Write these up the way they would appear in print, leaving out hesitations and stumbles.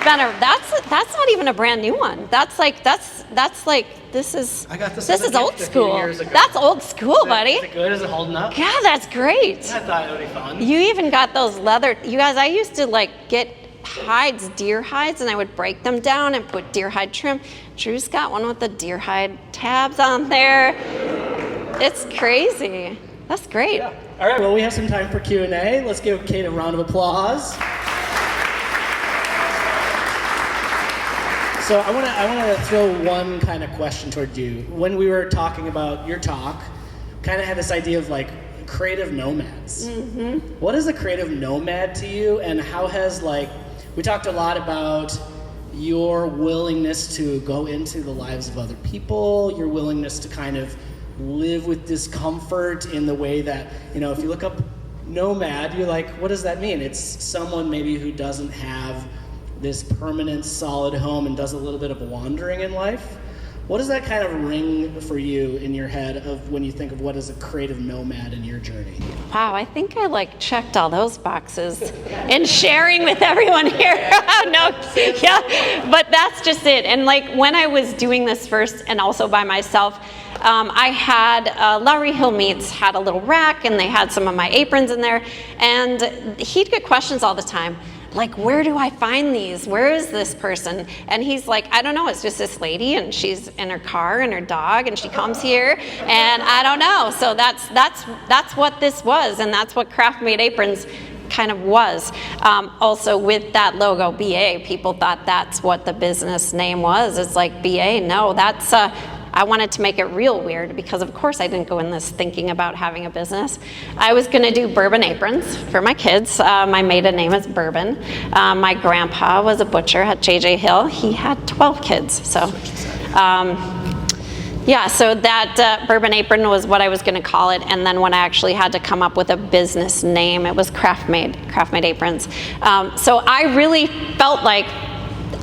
that's not even a brand new one. That's like this is I got this is old school. Years ago. That's old school, buddy. Is it good? Is it holding up? Yeah, that's great. I thought it would be fun. You even got those leather. You guys, I used to like get hides, deer hides, and I would break them down and put deer hide trim. Drew's got one with the deer hide tabs on there. It's crazy. That's great. Yeah. All right, well, we have some time for Q&A. Let's give Kate a round of applause. So I want to throw one kind of question toward you. When we were talking about your talk, kind of had this idea of like creative nomads. Mm-hmm. What is a creative nomad to you, and how has we talked a lot about your willingness to go into the lives of other people, your willingness to kind of live with discomfort in the way that, if you look up nomad, you're like, what does that mean? It's someone maybe who doesn't have this permanent solid home and does a little bit of wandering in life. What does that kind of ring for you in your head of when you think of what is a creative nomad in your journey? Wow, I think I checked all those boxes in sharing with everyone here. No, yeah, but that's just it. And when I was doing this first and also by myself, I had Lowry Hill Meats had a little rack, and they had some of my aprons in there, and he'd get questions all the time. Where do I find these? Where is this person? And he's like, I don't know, it's just this lady, and she's in her car and her dog, and she comes here, and I don't know. So that's what this was, and that's what Craft Made Aprons kind of was. Also with that logo, BA, people thought that's what the business name was. It's like, BA, no, that's I wanted to make it real weird because, of course, I didn't go in this thinking about having a business. I was going to do bourbon aprons for my kids. My maiden name is Bourbon. My grandpa was a butcher at J.J. Hill. He had 12 kids. So, so that bourbon apron was what I was going to call it. And then when I actually had to come up with a business name, it was Craft Made Aprons. So I really felt like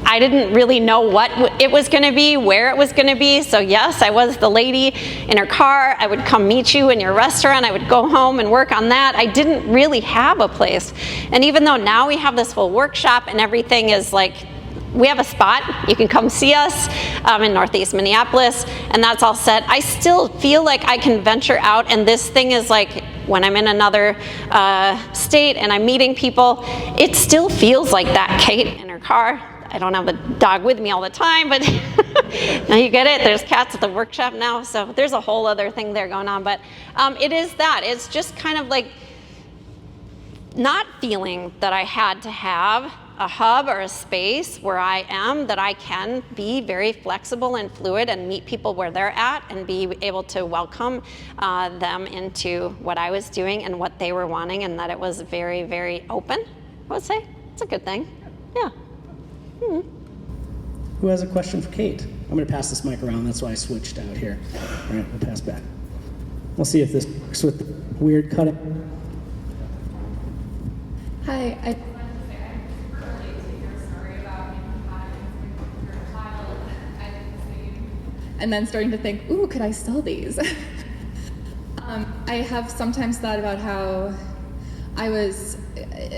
I didn't really know what it was going to be, where it was going to be. So yes, I was the lady in her car. I would come meet you in your restaurant. I would go home and work on that. I didn't really have a place. And even though now we have this full workshop and everything is we have a spot, you can come see us in Northeast Minneapolis, and that's all set. I still feel like I can venture out, and this thing is when I'm in another state and I'm meeting people, it still feels like that Kate in her car. I don't have the dog with me all the time, but now you get it. There's cats at the workshop now, so there's a whole other thing there going on. But it is that. It's just kind of not feeling that I had to have a hub or a space where I am, that I can be very flexible and fluid and meet people where they're at and be able to welcome them into what I was doing and what they were wanting, and that it was very, very open, I would say. It's a good thing. Yeah. Mm-hmm. Who has a question for Kate? I'm going to pass this mic around. That's why I switched out here. All right, we'll pass back. We'll see if this works with the weird cutting. Hi. I relate to your story about having your child and then starting to think, ooh, could I sell these? I have sometimes thought about how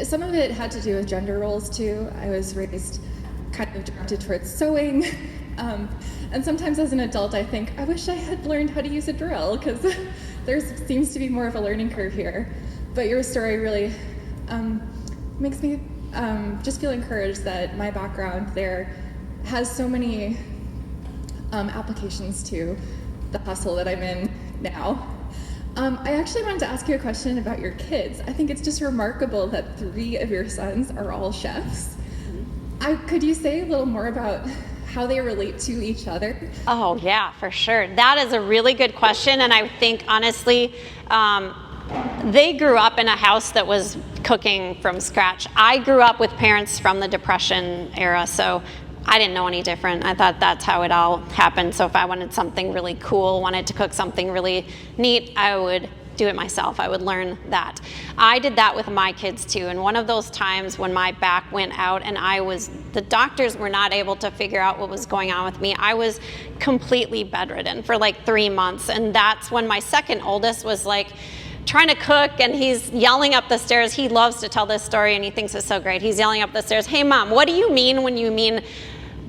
some of it had to do with gender roles too. I was raised kind of directed towards sewing. And sometimes as an adult, I think, I wish I had learned how to use a drill, because there seems to be more of a learning curve here. But your story really makes me just feel encouraged that my background there has so many applications to the hustle that I'm in now. I actually wanted to ask you a question about your kids. I think it's just remarkable that 3 of your sons are all chefs. Could you say a little more about how they relate to each other? Oh, yeah, for sure. That is a really good question, and I think, honestly, they grew up in a house that was cooking from scratch. I grew up with parents from the Depression era, so I didn't know any different. I thought that's how it all happened. So if I wanted something really cool, wanted to cook something really neat, I would do it myself. I would learn that. I did that with my kids too. And one of those times when my back went out and the doctors were not able to figure out what was going on with me, I was completely bedridden for 3 months. And that's when my second oldest was trying to cook, and he's yelling up the stairs. He loves to tell this story, and he thinks it's so great. He's yelling up the stairs, "Hey, Mom, what do you mean when you mean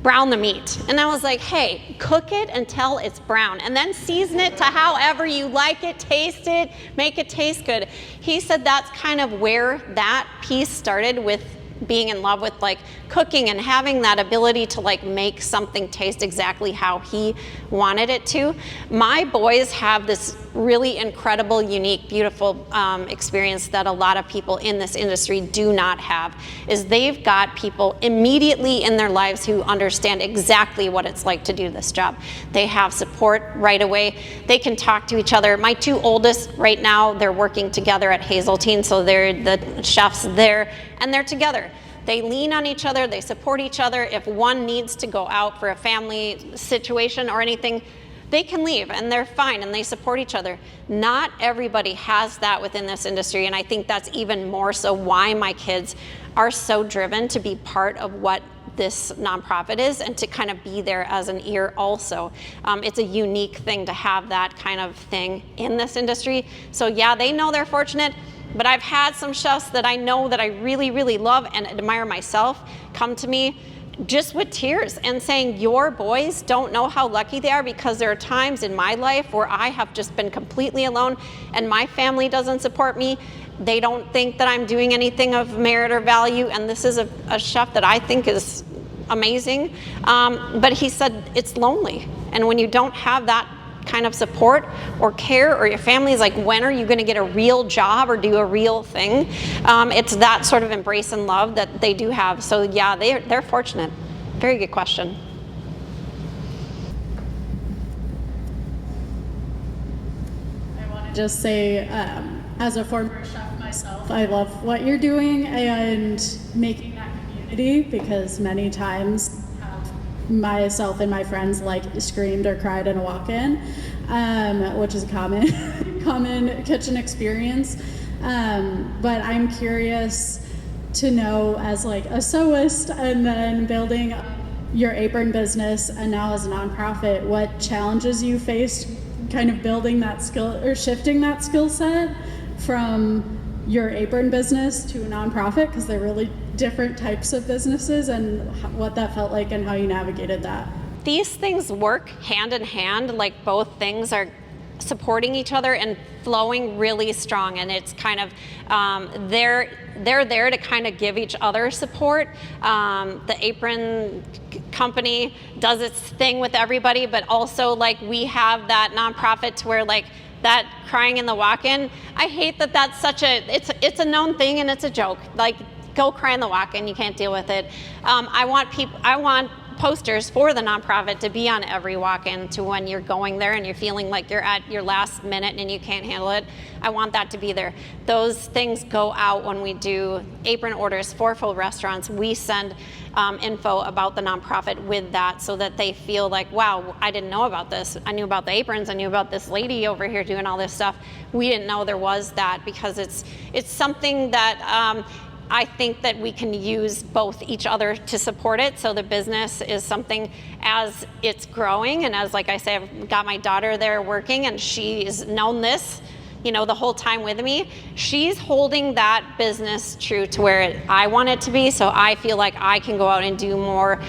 brown the meat?" And I was like, "Hey, cook it until it's brown, and then season it to however you like it, taste it, make it taste good." He said that's kind of where that piece started, with being in love with like cooking and having that ability to like make something taste exactly how he wanted it to. My boys have this really incredible, unique, beautiful experience that a lot of people in this industry do not have, is they've got people immediately in their lives who understand exactly what it's like to do this job. They have support right away. They can talk to each other. My two oldest right now, they're working together at Hazeltine, so they're the chefs there, and they're together. They lean on each other, they support each other. If one needs to go out for a family situation or anything, they can leave and they're fine, and they support each other. Not everybody has that within this industry, and I think that's even more so why my kids are so driven to be part of what this nonprofit is, and to kind of be there as an ear also. It's a unique thing to have that kind of thing in this industry. So yeah, they know they're fortunate, but I've had some chefs that I know that I really, really love and admire myself come to me just with tears and saying, "Your boys don't know how lucky they are, because there are times in my life where I have just been completely alone and my family doesn't support me. They don't think that I'm doing anything of merit or value, and this is a chef that I think is amazing." But he said it's lonely, and when you don't have that kind of support or care, or your family is like, "When are you going to get a real job or do a real thing?" It's that sort of embrace and love that they do have. So yeah, they're fortunate. Very good question. I want to just say, as a former chef myself, I love what you're doing and making that community, because many times myself and my friends like screamed or cried in a walk-in, which is a common kitchen experience. But I'm curious to know, as like a sewist and then building your apron business and now as a nonprofit, what challenges you faced kind of building that skill or shifting that skill set from your apron business to a nonprofit, because they're really different types of businesses, and what that felt like and how you navigated that. These things work hand in hand, like both things are supporting each other and flowing really strong, and it's kind of they're there to kind of give each other support. The apron company does its thing with everybody, but also like we have that nonprofit to where like that crying in the walk-in, I hate that that's such a, it's a known thing and it's a joke. Like, go cry in the walk-in, you can't deal with it. I want posters for the nonprofit to be on every walk-in, to when you're going there and you're feeling like you're at your last minute and you can't handle it. I want that to be there. Those things go out when we do apron orders for full restaurants. We send info about the nonprofit with that, so that they feel like, wow, I didn't know about this. I knew about the aprons. I knew about this lady over here doing all this stuff. We didn't know there was that, because it's something that I think that we can use both each other to support it. So the business is something, as it's growing, and as, like I say, I've got my daughter there working, and she's known this, you know, the whole time with me. She's holding that business true to where I want it to be. So I feel like I can go out and do more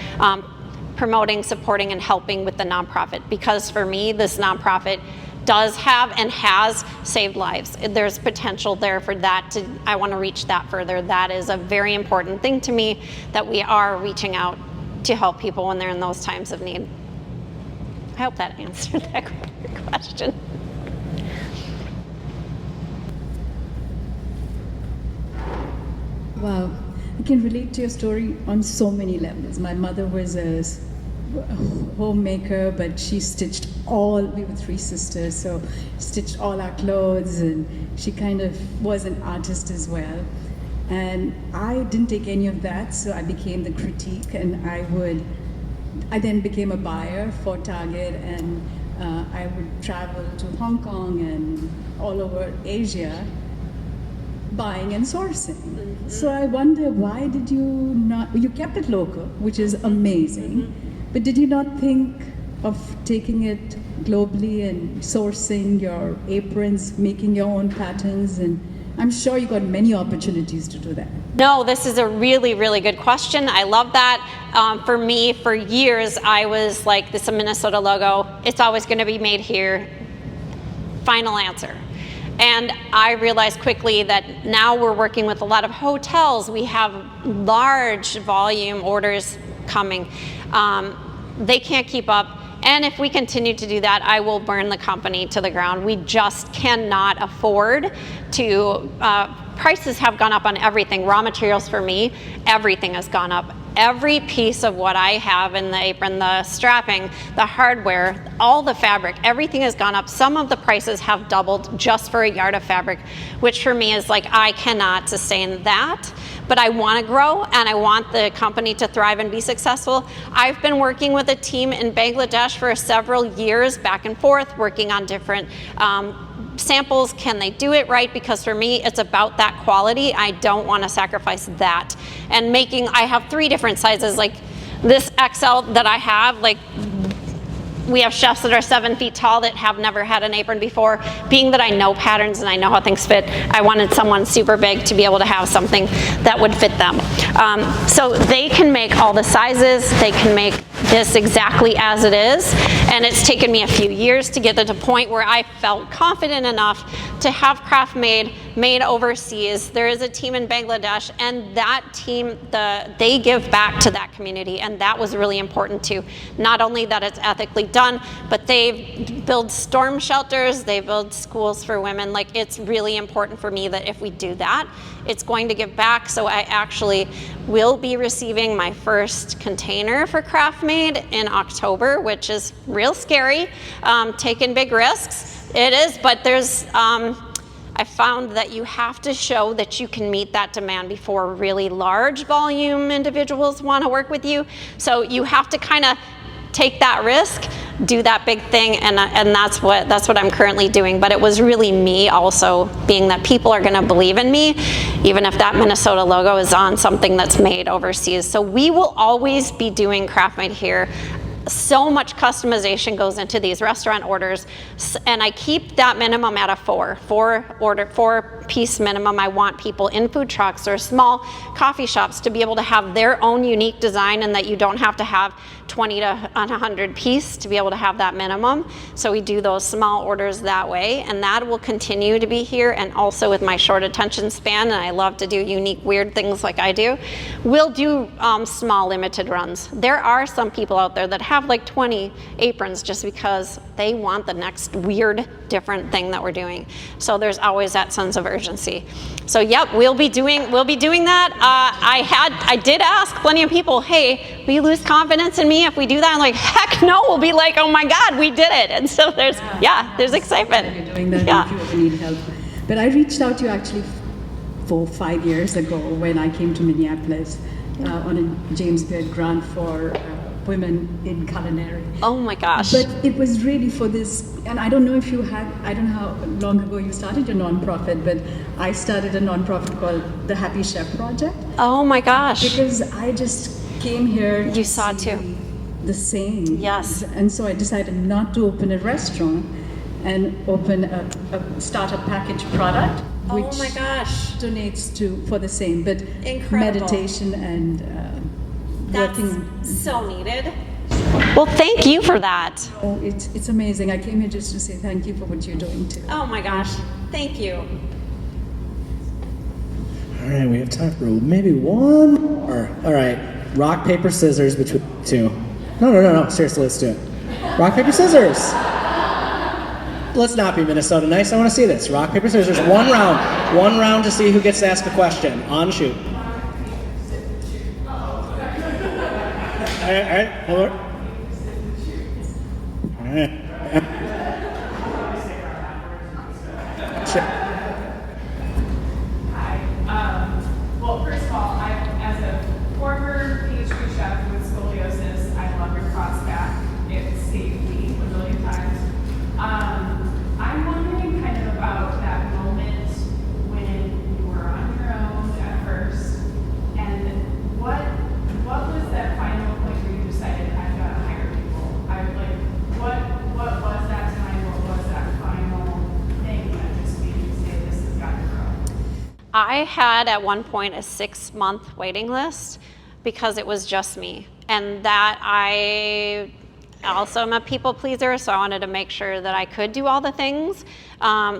promoting, supporting, and helping with the nonprofit, because for me, this nonprofit does have and has saved lives. There's potential there for that to, I want to reach that further. That is a very important thing to me, that we are reaching out to help people when they're in those times of need. I hope that answered that question. Wow, I can relate to your story on so many levels. My mother was a homemaker, but she stitched we were three sisters, so stitched all our clothes, and she kind of was an artist as well. And I didn't take any of that, so I became the critique, and I then became a buyer for Target, and I would travel to Hong Kong and all over Asia, buying and sourcing. Mm-hmm. So I wonder, why did you kept it local, which is amazing, but did you not think of taking it globally and sourcing your aprons, making your own patterns, and I'm sure you got many opportunities to do that. No, this is a really, really good question. I love that. For me, for years, I was like, this is a Minnesota logo. It's always going to be made here. Final answer. And I realized quickly that now we're working with a lot of hotels. We have large volume orders coming. They can't keep up. And if we continue to do that, I will burn the company to the ground. We just cannot afford to, prices have gone up on everything. Raw materials for me, everything has gone up. Every piece of what I have in the apron, the strapping, the hardware, all the fabric, everything has gone up. Some of the prices have doubled just for a yard of fabric, which for me is like, I cannot sustain that. But I want to grow and I want the company to thrive and be successful. I've been working with a team in Bangladesh for several years, back and forth, working on different samples. Can they do it right? Because for me, it's about that quality. I don't want to sacrifice that. And I have 3 different sizes, like this XL that I have, like we have chefs that are 7 feet tall that have never had an apron before. Being that I know patterns and I know how things fit, I wanted someone super big to be able to have something that would fit them. So they can make all the sizes, they can make this exactly as it is, and it's taken me a few years to get to the point where I felt confident enough to have craft made overseas. There is a team in Bangladesh, and that team, they give back to that community, and that was really important too. Not only that it's ethically done, but they build storm shelters, they build schools for women. Like, it's really important for me that if we do that, it's going to give back. So I actually will be receiving my first container for Craft Made in October, which is real scary, taking big risks. It is, but there's, I found that you have to show that you can meet that demand before really large volume individuals want to work with you. So you have to kind of take that risk, do that big thing, and that's what I'm currently doing. But it was really me also, being that people are going to believe in me, even if that Minnesota logo is on something that's made overseas. So we will always be doing Craft Made here. So much customization goes into these restaurant orders, and I keep that minimum at a 4-piece minimum. I want people in food trucks or small coffee shops to be able to have their own unique design, and that you don't have to have 20 to 100 piece to be able to have that minimum. So we do those small orders that way, and that will continue to be here. And also with my short attention span, and I love to do unique, weird things like I do, we'll do small limited runs. There are some people out there that have like 20 aprons just because they want the next weird, different thing that we're doing. So there's always that sense of urgency. So yep, we'll be doing that. I did ask plenty of people, hey, will you lose confidence in me if we do that? I'm like, heck no. We'll be like, oh my God, we did it. And so there's excitement. You're doing that if you ever need help. But I reached out to you actually 4-5 years ago when I came to Minneapolis on a James Beard grant for women in culinary. Oh my gosh. But it was really for this, and I don't know if you had, I don't know how long ago you started your nonprofit, but I started a nonprofit called the Happy Chef Project. Oh my gosh. Because I just came here. You saw too. The same. Yes. And so I decided not to open a restaurant and start a packaged product, which oh my gosh. donates for the same, but incredible. Meditation and That's working. so needed. Well, thank you for that. Oh, it's amazing. I came here just to say thank you for what you're doing too. Oh my gosh, thank you. All right, we have time for maybe one more. All right, rock, paper, scissors between the two. No. Seriously, let's do it. Rock, paper, scissors. Let's not be Minnesota nice. I want to see this. Rock, paper, scissors. One round to see who gets to ask a question. On shoot. All right. Hold on. All right. Sure. Well, first of all, as a former pastry chef with scoliosis, I love your cross back. It saved me a million times. I'm wondering kind of about that moment when you were on your own at first, and what was that final point where you decided I've got to hire people? What was that I had at one point a 6-month waiting list because it was just me. And that I also am a people pleaser, so I wanted to make sure that I could do all the things.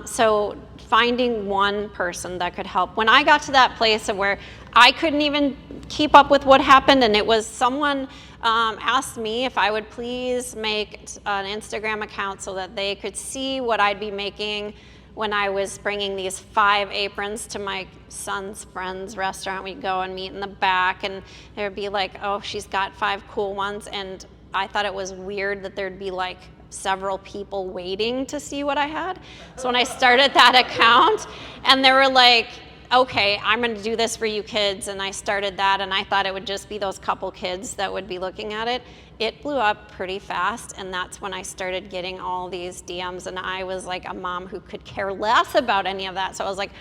So finding one person that could help. When I got to that place of where I couldn't even keep up with what happened, and it was someone asked me if I would please make an Instagram account so that they could see what I'd be making when I was bringing these 5 aprons to my son's friend's restaurant. We'd go and meet in the back, and there'd be like, oh, she's got 5 cool ones, and I thought it was weird that there'd be like several people waiting to see what I had. So when I started that account, and they were like, okay, I'm gonna do this for you kids, and I started that, and I thought it would just be those couple kids that would be looking at it. It blew up pretty fast, and that's when I started getting all these DMs, and I was like a mom who could care less about any of that. So I was like,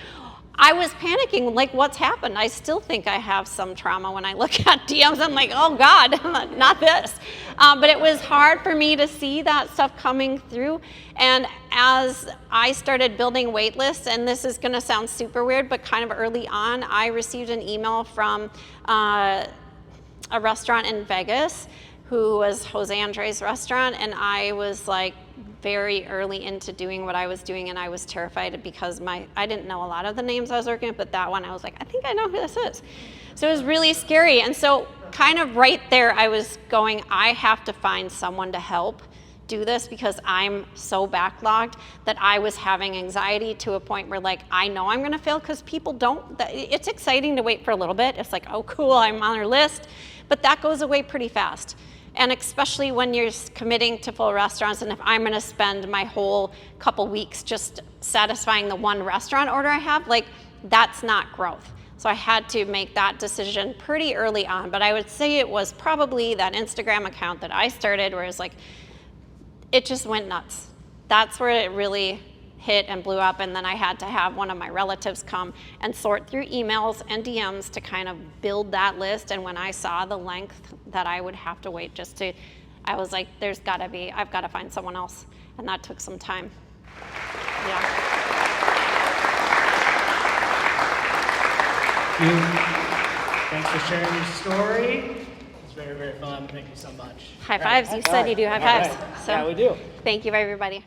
I was panicking, like, what's happened? I still think I have some trauma when I look at DMs. I'm like, oh God, not this. But it was hard for me to see that stuff coming through. And as I started building wait lists, and this is gonna sound super weird, but kind of early on, I received an email from a restaurant in Vegas who was Jose Andres' restaurant, and I was like, very early into doing what I was doing, and I was terrified because I didn't know a lot of the names I was working with, but that one I was like, I think I know who this is. So it was really scary. And so kind of right there I was going, I have to find someone to help do this because I'm so backlogged that I was having anxiety to a point where like, I know I'm gonna fail because people don't, it's exciting to wait for a little bit. It's like, oh cool, I'm on their list, but that goes away pretty fast. And especially when you're committing to full restaurants, and if I'm gonna spend my whole couple weeks just satisfying the one restaurant order I have, like that's not growth. So I had to make that decision pretty early on, but I would say it was probably that Instagram account that I started where it's like, it just went nuts. That's where it really hit and blew up, and then I had to have one of my relatives come and sort through emails and DMs to kind of build that list. And when I saw the length that I would have to wait I was like, I've gotta find someone else. And that took some time. Yeah. Thanks for sharing your story. It's very, very fun. Thank you so much. High fives. You said you do high fives. Right. So Yeah, we do. thank you, everybody.